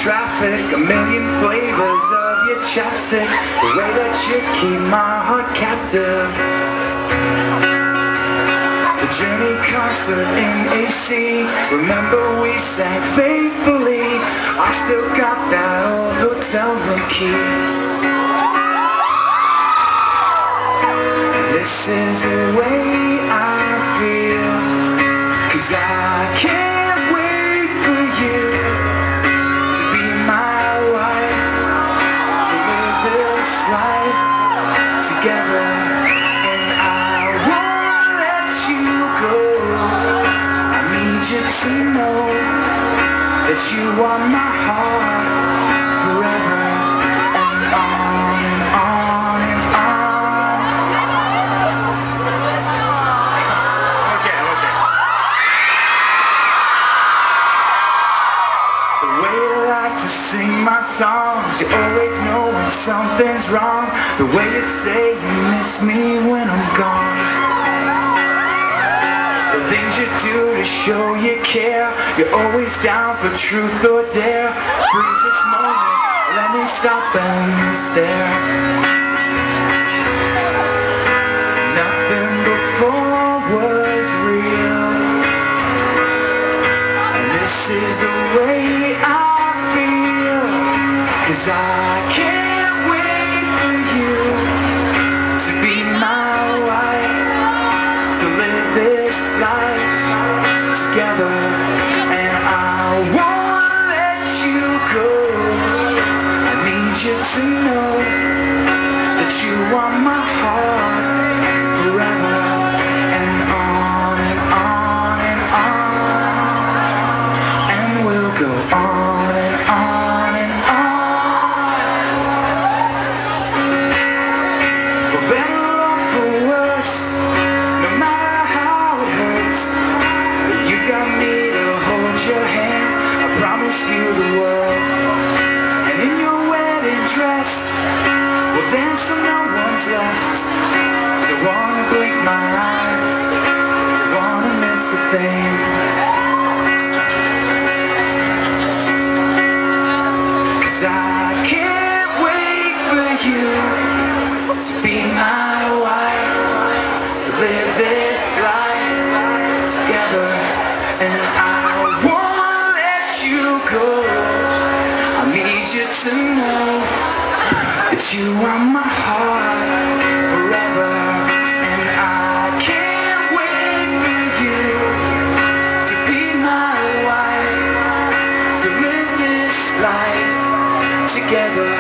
traffic, a million flavors of your chapstick, the way that you keep my heart captive. The Journey concert in AC, remember we sang faithfully. I still got that old hotel room key. This is the way I feel, 'cause I can't wait for you to be my wife, to live this life together. And I won't let you go. I need you to know that you are my heart forever. And on and on and on. Okay. The way you like to sing my songs, you always know when something's wrong. The way you say you miss me when I'm gone. The things you do to show you care, you're always down for truth or dare. Freeze this moment, let me stop and stare. Nothing before was real, and this is the way I feel, 'cause I can't wait for you to be my wife, to live this life together. And I won't let you go. I need you to know that you are my heart forever. And on and on and on. And we'll go on and on and on. For better or for worse, no matter how it hurts, you got me to hold your hand. I promise you the world. And in your wedding dress, we'll dance till no one's left. Don't wanna blink my eyes, don't wanna miss a thing. 'Cause I can't wait for you to be my wife, to live this life together. And I won't let you go. I need you to know that you are my heart forever. And I can't wait for you to be my wife, to live this life together.